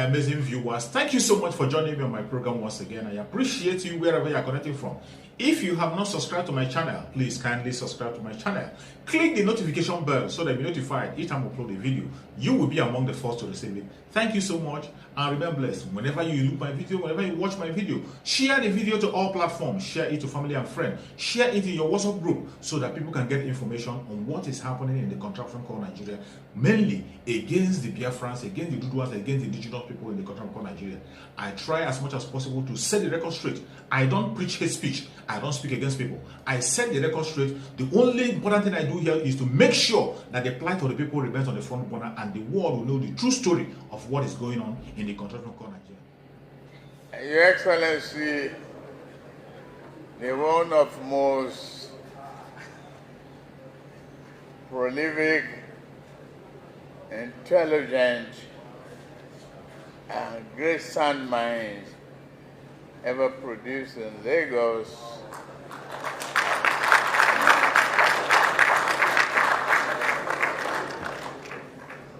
amazing viewers. Thank you so much for joining me on my program once again. I appreciate you wherever you are connecting from. If you have not subscribed to my channel, please kindly subscribe to my channel. Click the notification bell so that you'll be notified each time I upload a video. You will be among the first to receive it. Thank you so much and remain blessed. Whenever you look my video, whenever you watch my video, share the video to all platforms. Share it to family and friends. Share it in your WhatsApp group so that people can get information on what is happening in the contraption called Nigeria, mainly against the Biafrans, against the Duduas, against the indigenous people in the contraption called Nigeria. I try as much as possible to set the record straight. I don't preach hate speech. I don't speak against people. I set the record straight. The only important thing I do here is to make sure that the plight of the people remains on the front burner and the world will know the true story of what is going on in the contraption called Nigeria. Your Excellency, the one of most prolific, intelligent, and great sound minds ever produced in Lagos,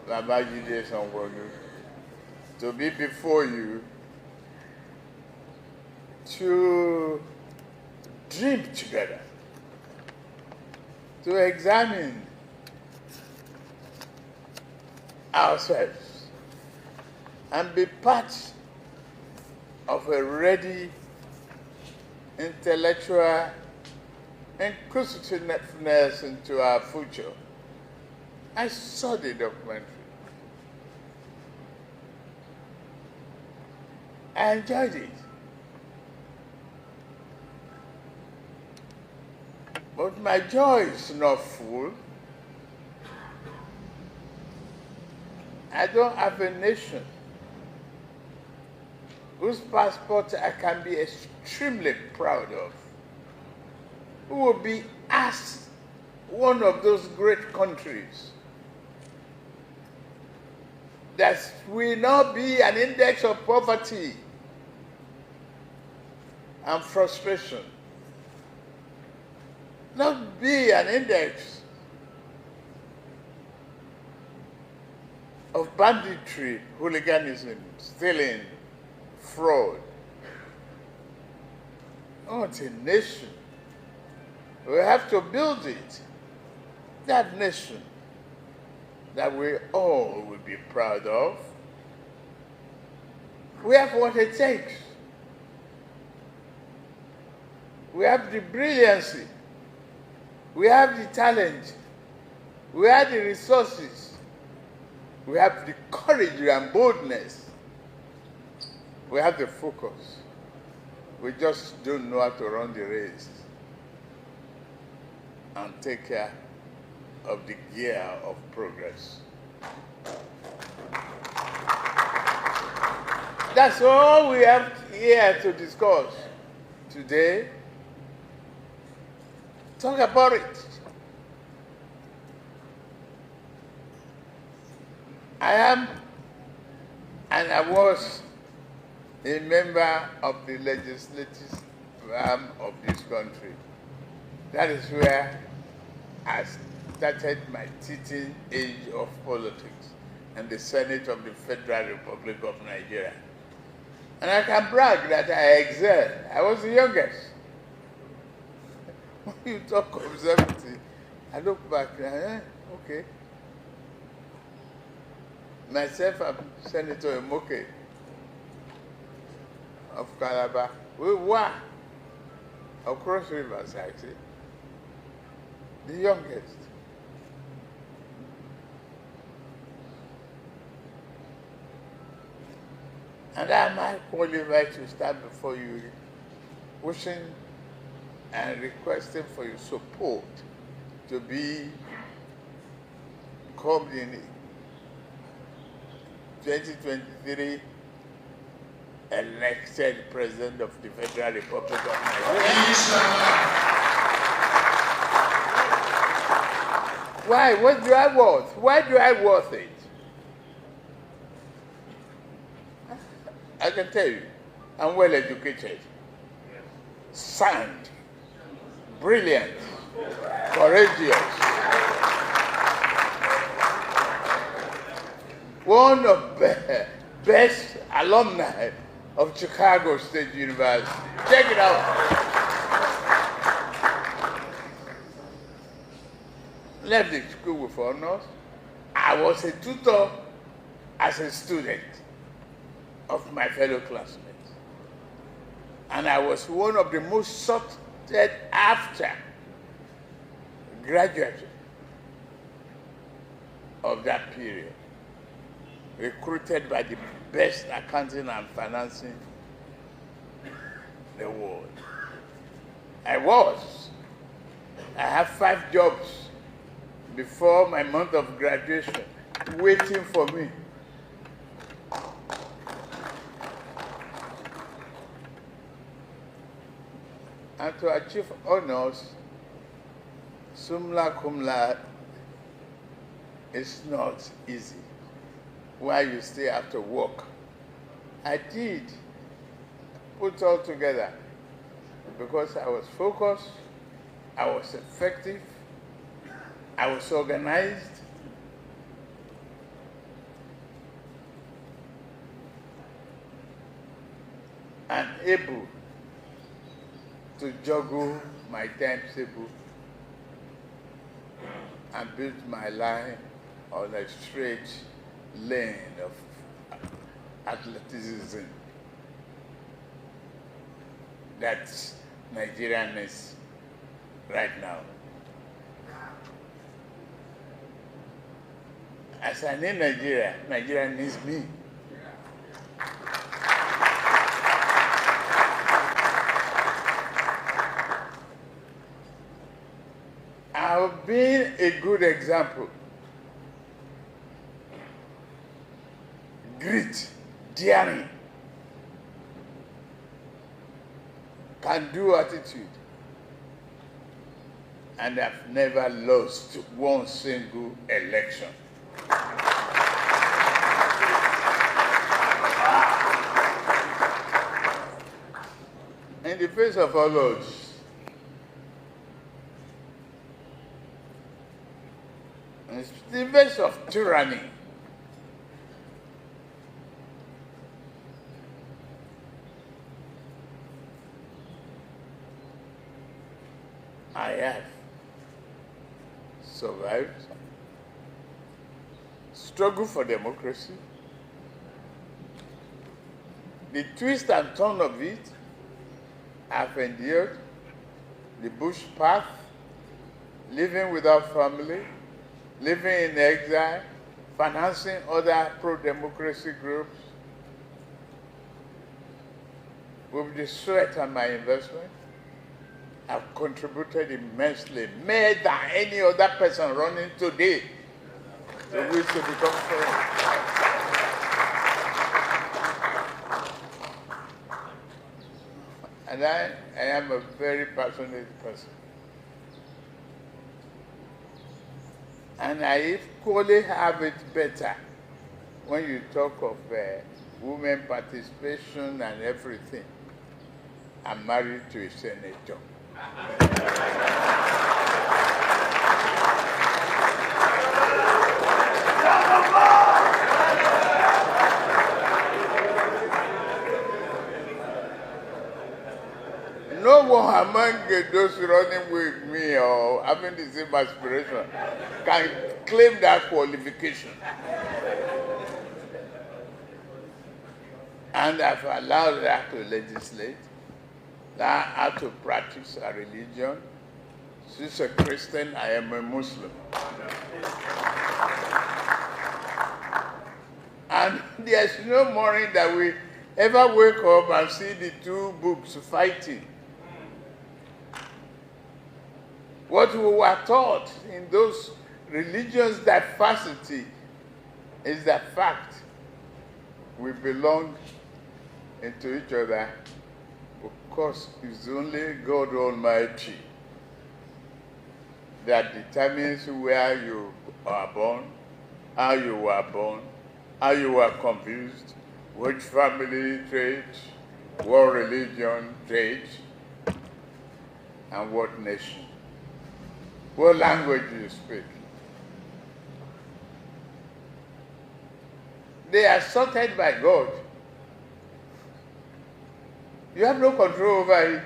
Babajide Sanwo-Olu, to be before you to dream together, to examine ourselves and be part of a ready intellectual inclusiveness into our future. I saw the documentary. I enjoyed it. But my joy is not full. I don't have a nation whose passport I can be extremely proud of, who will be as one of those great countries that will not be an index of poverty and frustration, not be an index of banditry, hooliganism, stealing, fraud. Oh, it's a nation. We have to build it. That nation that we all will be proud of. We have what it takes. We have the brilliancy. We have the talent. We have the resources. We have the courage and boldness. We have the focus. We just don't know how to run the race and take care of the gear of progress. That's all we have here to discuss today. Talk about it. I am, and I was, a member of the legislative arm of this country. That is where I started my teaching age of politics in the Senate of the Federal Republic of Nigeria. And I can brag that I excelled. I was the youngest. When you talk of 70, I look back and okay. Myself, I'm Senator Emoke of Calabar. We were across rivers, actually. The youngest. And am I qualified to stand before you wishing and requesting for your support to be come in 2023 elected President of the Federal Republic of Nigeria. Why? What do I worth? Why do I worth it? I can tell you, I'm well educated, sound, brilliant, courageous. One of best alumni of Chicago State University. Check it out. Left the school with honors. I was a tutor as a student of my fellow classmates. And I was one of the most sought after graduates of that period, recruited by the best accounting and financing in the world. I have 5 jobs before my month of graduation waiting for me. And to achieve honors, summa cum laude, is not easy. While you stay after work. I did put all together because I was focused, I was effective, I was organized, and able to juggle my timetable and build my life on a straight lane of athleticism. That's NigeriaNews right now. As I name Nigeria, Nigeria needs me. I've been a good example. Grit, daring, can-do attitude, and I've never lost one single election. In the face of all odds, in the face of tyranny, I have survived, struggle for democracy, the twist and turn of it, I've endured the bush path, living without family, living in exile, financing other pro-democracy groups with the sweat and my investment. I've contributed immensely, more than any other person running today to wish to become friends. And I am a very passionate person. And I equally have it better when you talk of women participation and everything. I'm married to a senator. No one among those running with me or having the same aspiration can claim that qualification. And I've allowed that to legislate, that I have to practice a religion. She's a Christian, I am a Muslim. And there's no morning that we ever wake up and see the two books fighting. What we were taught in those religious diversity is the fact we belong into each other because it's only God Almighty that determines where you are born, how you were born, how you were confused, which family traits, what religion traits, and what nation. What language do you speak? they are sorted by God. You have no control over it.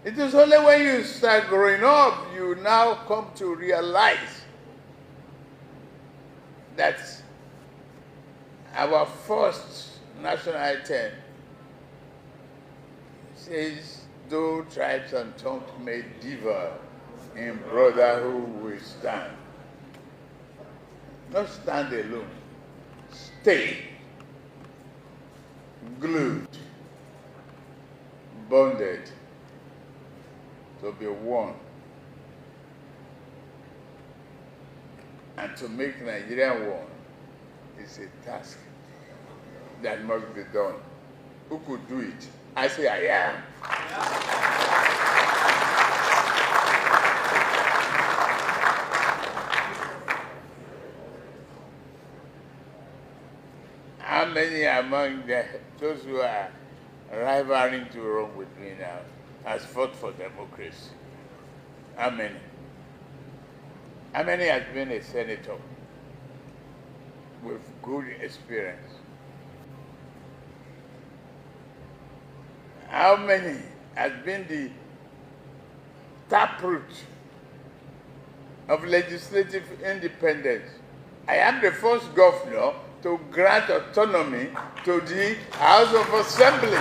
It is only when you start growing up, you now come to realize that our first national anthem says, though tribes and tongues may differ, in brotherhood we stand. Not stand alone. Stay. Glued. Bonded. To be one. And to make Nigeria one is a task that must be done. Who could do it? I say I am. How many among those who are rivaling to Rome with me now has fought for democracy? How many? How many has been a senator with good experience? How many has been the taproot of legislative independence? I am the first governor to grant autonomy to the House of Assembly.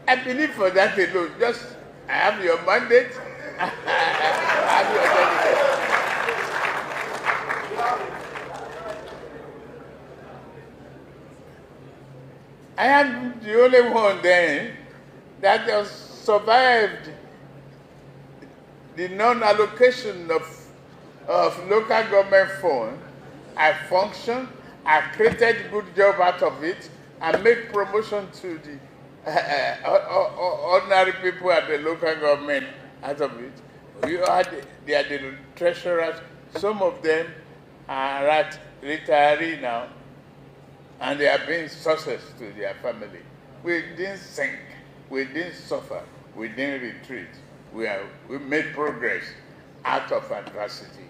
I believe for that alone. Just I have your mandate, I have your delegate. I am the only one then that has survived the non-allocation of local government funds. I function, I created good job out of it, and make promotion to the ordinary people at the local government out of it. They are the treasurers. Some of them are at retiree now, and they are being sources to their family. We didn't sink, we didn't suffer, we didn't retreat. We made progress out of adversity.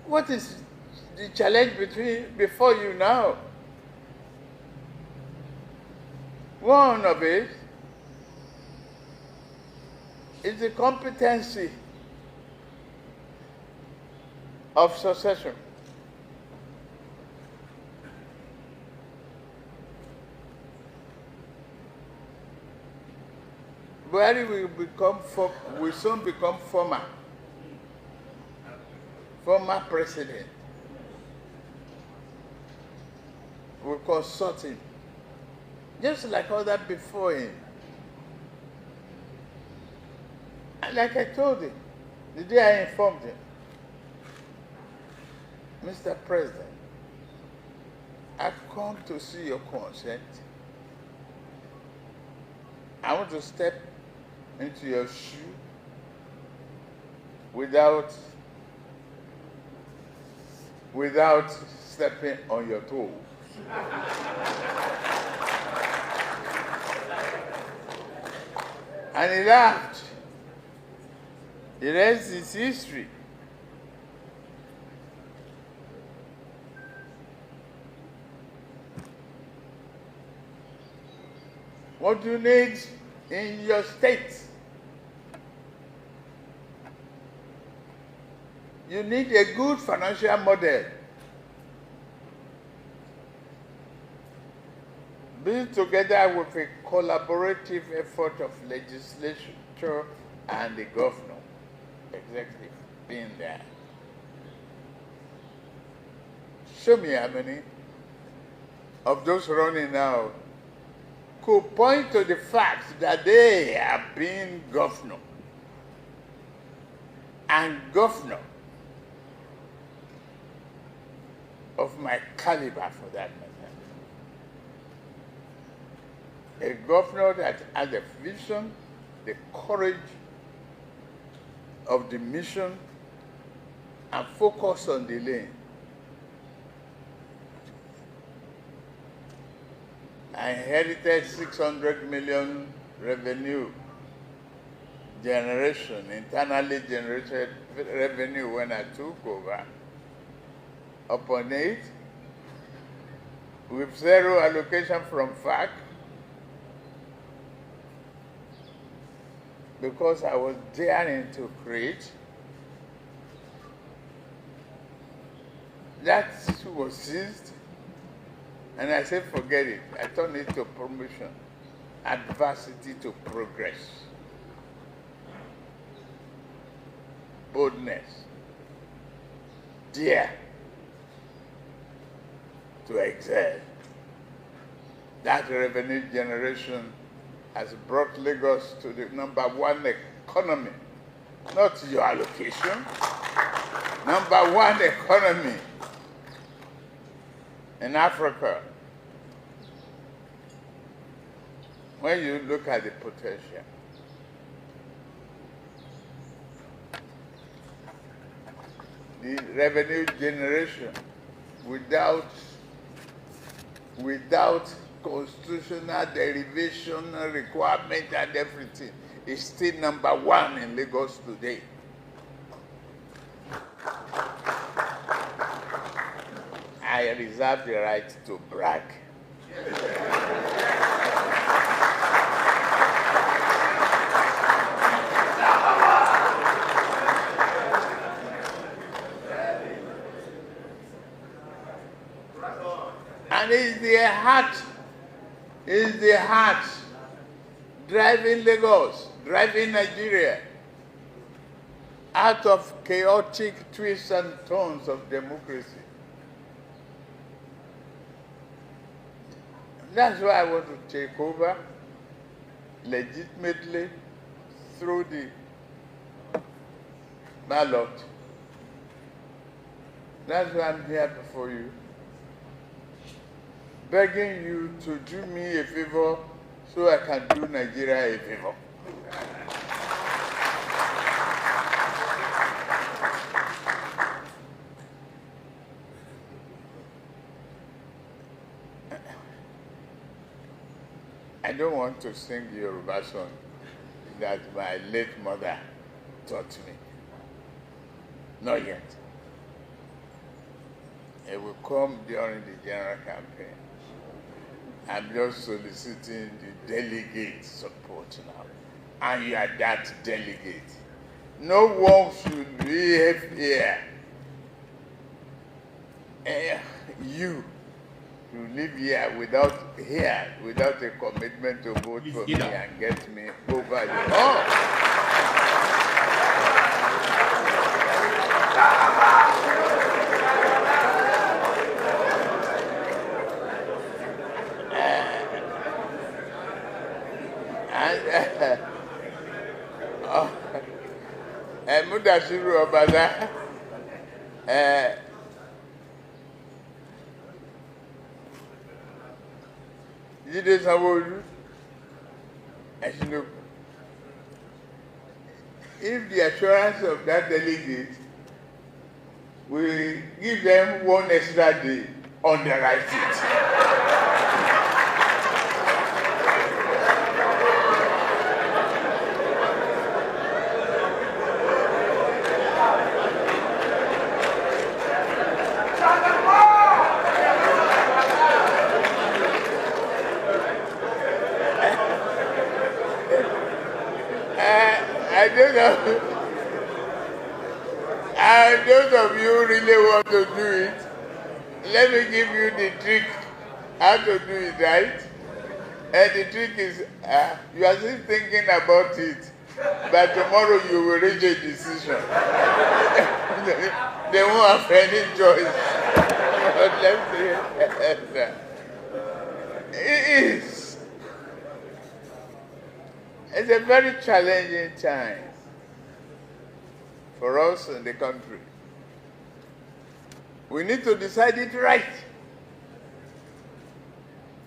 What is the challenge before you now? One of it is the competency of succession. Buhari will soon become former president. We'll consult him, just like others before him. And like I told him, the day I informed him, Mr. President, I've come to see your consent. I want to step into your shoe without stepping on your toes. And he laughed. The rest is history. What do you need in your state? You need a good financial model. Built together with a collaborative effort of legislature and the governor, executive, being there. Show me how many of those running now could point to the fact that they have been governor and governor of my caliber, for that matter. A governor that has a vision, the courage of the mission, and focus on the lane. I inherited 600 million revenue generation, internally generated revenue when I took over. Upon it, with zero allocation from FAC, because I was daring to create. That was seized, and I said, forget it. I turned it to promotion, adversity to progress, boldness, dare to excel. That revenue generation has brought Lagos to the #1 economy, not your allocation, #1 economy in Africa. When you look at the potential, the revenue generation without constitutional derivation requirement and everything is still #1 in Lagos today. I reserve the right to brag. And it's the heart driving Lagos, driving Nigeria out of chaotic twists and turns of democracy. That's why I want to take over legitimately through the ballot. That's why I'm here before you, begging you to do me a favor so I can do Nigeria a favor. I don't want to sing the Yoruba song that my late mother taught me. Not yet. It will come during the general campaign. I'm just soliciting the delegate support now. And you are that delegate. No one should live here. You live here without a commitment to vote for me and get me over the and Mudashiru Obada, Jide Sanwo-Olu, if the assurance of that delegate will give them one extra day on the right seat. And those of you who really want to do it, let me give you the trick how to do it right. And the trick is, you are still thinking about it, but tomorrow you will reach a decision. They won't have any choice. But let's see. It is. It's a very challenging time for us in the country. We need to decide it right.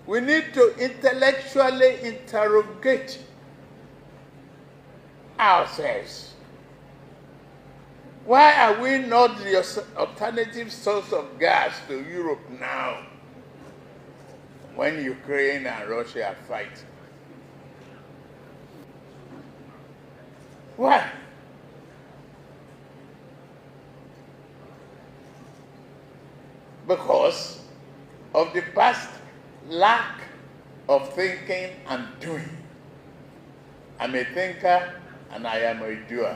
We need to intellectually interrogate ourselves. Why are we not the alternative source of gas to Europe now when Ukraine and Russia fight? Why? Because of the past lack of thinking and doing. I'm a thinker and I am a doer.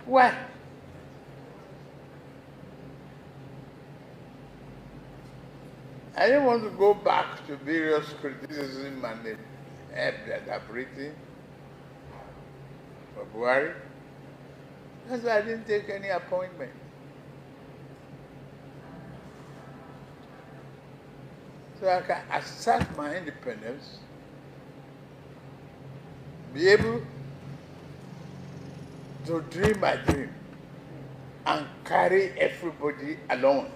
Why? I didn't want to go back to various criticism and the help that I've written for Buhari. That's why I didn't take any appointment. So I can assert my independence, be able to dream my dream, and carry everybody along.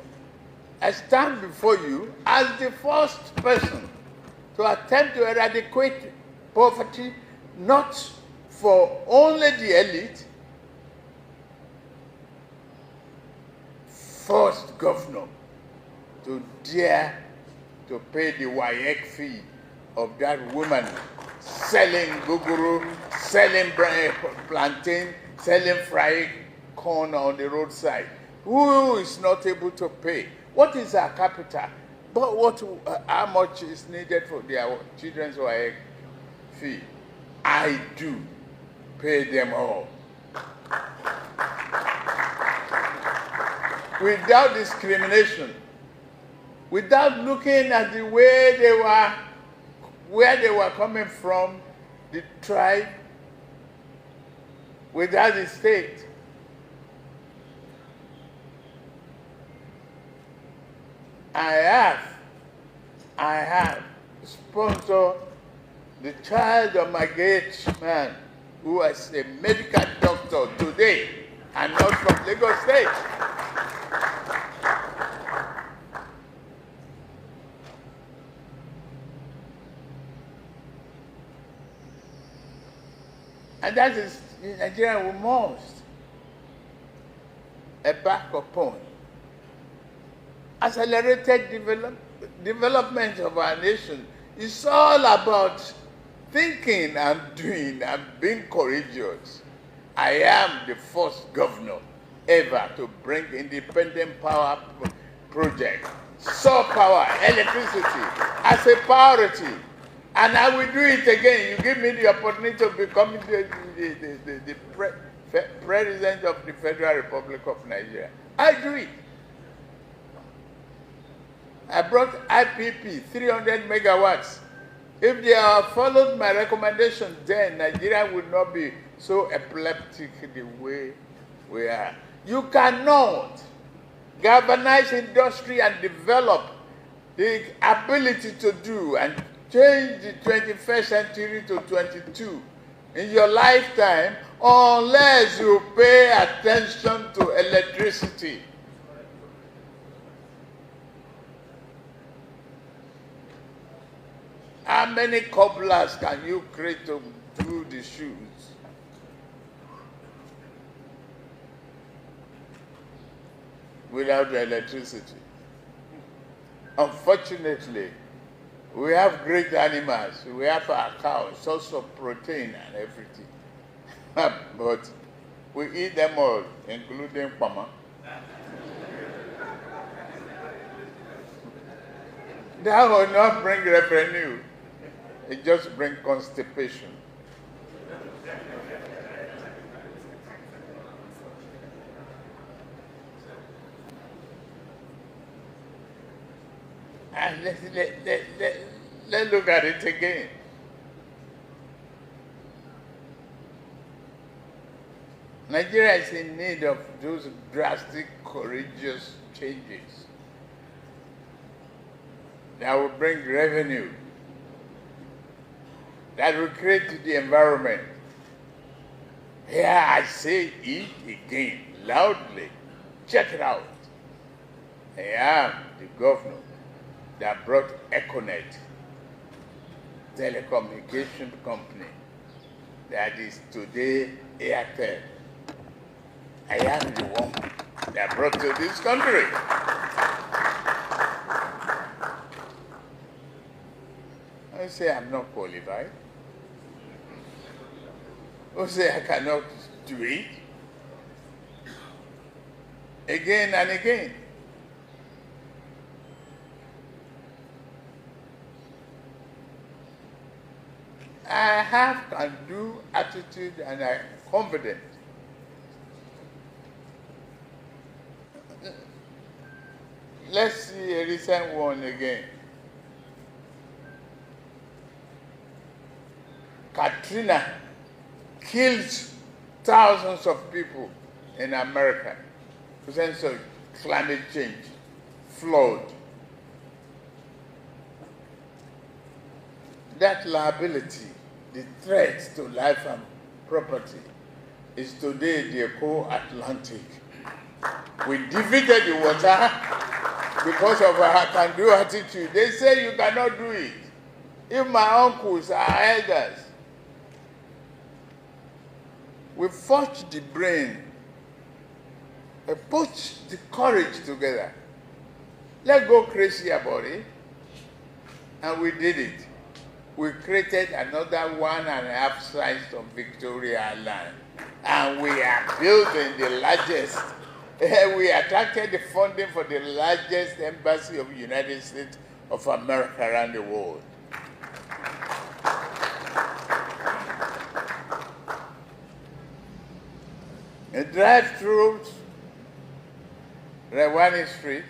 I stand before you as the first person to attempt to eradicate poverty, not for only the elite, first governor to dare to pay the WAEC fee of that woman selling guguru, selling plantain, selling fried corn on the roadside. Who is not able to pay? What is our capital? But how much is needed for their children's WAEC fee? I do pay them all. Without discrimination, without looking at the way they were, where they were coming from, the tribe, without the state. I have sponsored the child of my great man who is a medical doctor today and not from Lagos State. And that is in Nigeria we must embark upon. Accelerated development of our nation is all about thinking and doing and being courageous. I am the first governor ever to bring independent power project, solar power, electricity as a priority. And I will do it again. You give me the opportunity to become the President of the Federal Republic of Nigeria. I do it. I brought IPP, 300 megawatts. If they have followed my recommendation, then Nigeria would not be so epileptic the way we are. You cannot galvanize industry and develop the ability to do and change the 21st century to 22 in your lifetime unless you pay attention to electricity. How many cobblers can you create to do the shoes? Without electricity. Unfortunately, we have great animals. We have our cows, source of protein and everything. But we eat them all, including Pama. That will not bring revenue. It just brings constipation. And let's look at it again. Nigeria is in need of those drastic, courageous changes that will bring revenue, that will create the environment. Here I say it again, loudly. Check it out. I am the governor that brought Econet, telecommunication company, that is today Airtel. I am the one that brought to this country. I say I'm not qualified. I say I cannot do it. Again and again. I have can-do attitude and I'm confident. Let's see a recent one again. Katrina killed thousands of people in America because of climate change, flood. That liability, the threat to life and property, is today the Atlantic. We defeated the water because of our can-do attitude. They say you cannot do it. If my uncles are elders, we forged the brain, we put the courage together. Let's go crazy about it. And we did it. We created another 1.5 size of Victoria Island. And we are building the largest. We attracted the funding for the largest embassy of the United States of America around the world. A drive through Rewani Street,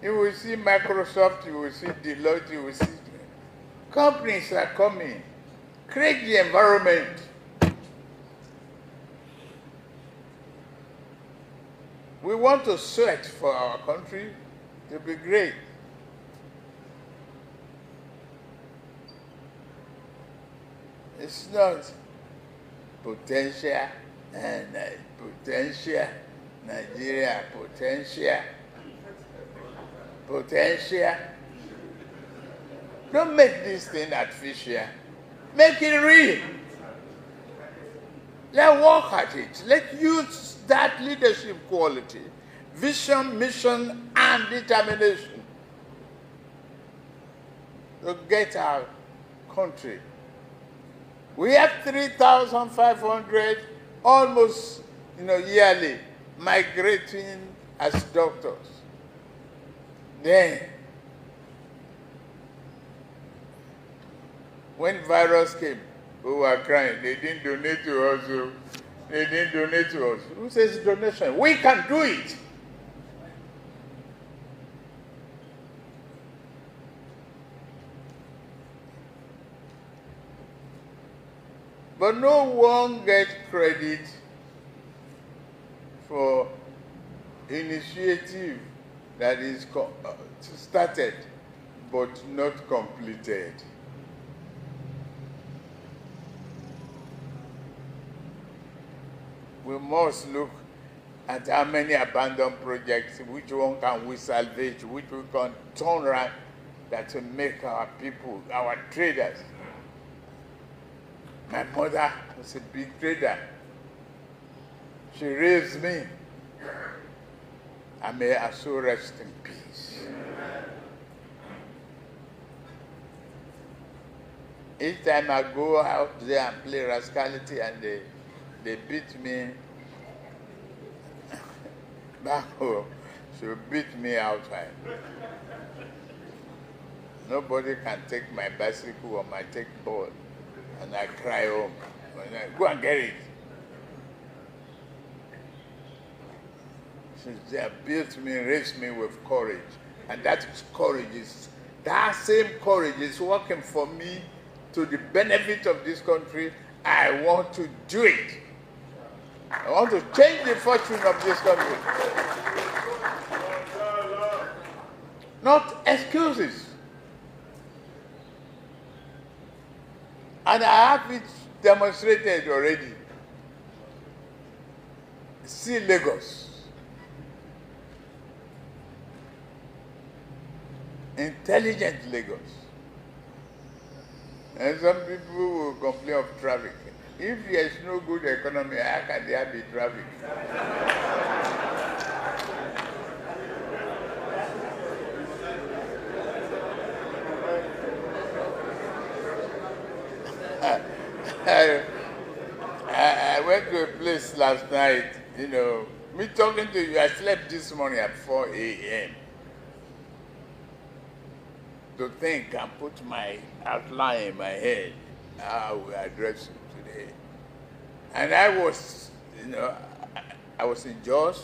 you will see Microsoft, you will see Deloitte, you will see companies are coming. Create the environment. We want to search for our country to be great. It's not potential and potential, Nigeria potential. Don't make this thing artificial. Make it real. Let's work at it. Let's use that leadership quality, vision, mission, and determination to get our country. We have 3,500 almost yearly migrating as doctors. Then, when virus came, we were crying. They didn't donate to us. They didn't donate to us. Who says donation? We can do it. But no one gets credit for initiative that is started but not completed. We must look at how many abandoned projects, which one can we salvage, which we can turn around that will make our people, our traders. My mother was a big trader. She raised me. And may her soul rest in peace. Each time I go out there and play rascality and they beat me back home, she will beat me outside. Nobody can take my bicycle or my take ball. And I cry home. Go and get it. She built me, raised me with courage. And that same courage is working for me to the benefit of this country. I want to do it. I want to change the fortune of this country. Not excuses. And I have it demonstrated already. see Lagos. Intelligent Lagos. And some people will complain of traffic. If there is no good economy, how can there be traffic? I went to a place last night, you know, me talking to you, I slept this morning at 4 a.m. to think and put my outline in my head, how I will address you today. And I was, you know, I was in Jos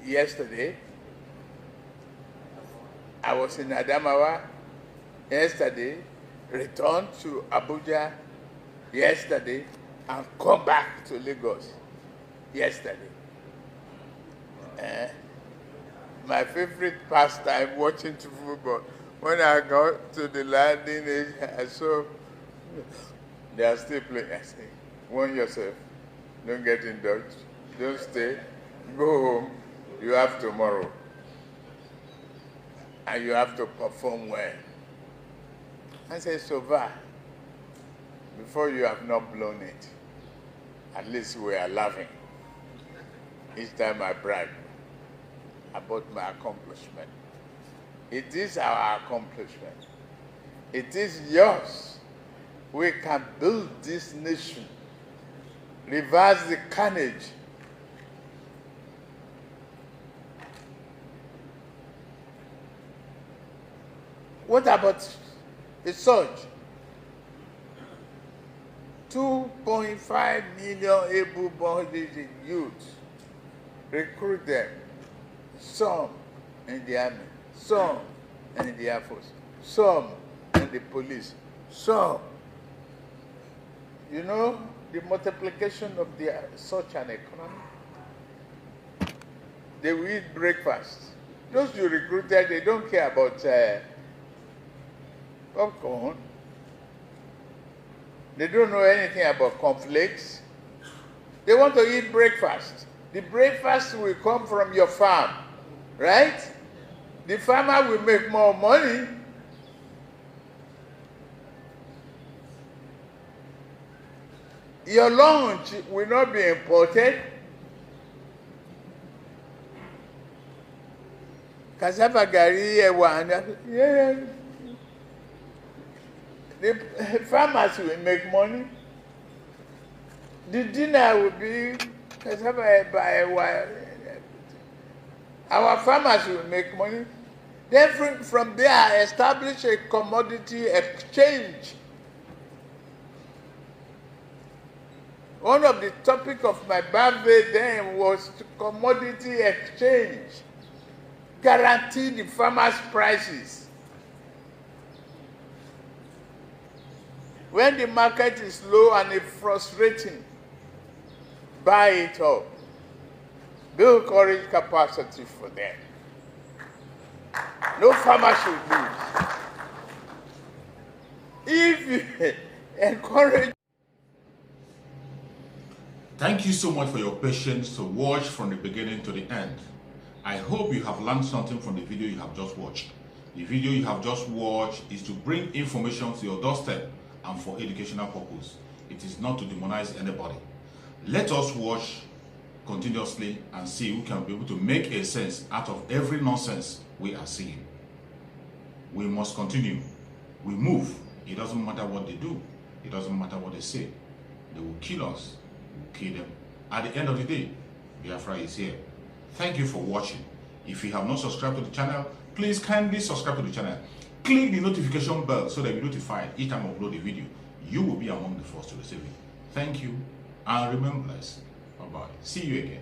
yesterday. I was in Adamawa yesterday, returned to Abuja yesterday, and come back to Lagos yesterday. My favorite pastime, watching football. When I got to the landing age, I saw they are still playing. I say, warn yourself, don't get indulged, don't stay, go home, you have tomorrow. And you have to perform well. I say, so far, before you have not blown it, at least we are laughing. Each time I brag about my accomplishment. It is our accomplishment. It is yours. We can build this nation, reverse the carnage. What about the surge? 2.5 million able-bodied youths. Recruit them. Some in the army, some in the Air Force, some in the police, some. You know the multiplication of such an economy? They will eat breakfast. Those you recruited, they don't care about popcorn. They don't know anything about cornflakes. They want to eat breakfast. The breakfast will come from your farm, right? The farmer will make more money. Your lunch will not be imported. Cassava gari, yeah. The farmers will make money. The dinner will be cassava by wire. Our farmers will make money. Then from there, establish a commodity exchange. One of the topics of my birthday then was commodity exchange. Guarantee the farmers' prices. When the market is low and it's frustrating, buy it up. Build courage capacity for them. No farmer should lose. If you encourage. Thank you so much for your patience to watch from the beginning to the end. I hope you have learned something from the video you have just watched. The video you have just watched is to bring information to your doorstep and for educational purpose. It is not to demonize anybody. Let us watch continuously and see who can be able to make a sense out of every nonsense we are seeing. We must continue. We move. It doesn't matter what they do. It doesn't matter what they say. They will kill us. We will kill them. At the end of the day, Biafra is here. Thank you for watching. If you have not subscribed to the channel, please kindly subscribe to the channel. Click the notification bell so that you're notified each time I upload a video. You will be among the first to receive it. Thank you and remain blessed. Bye-bye. See you again.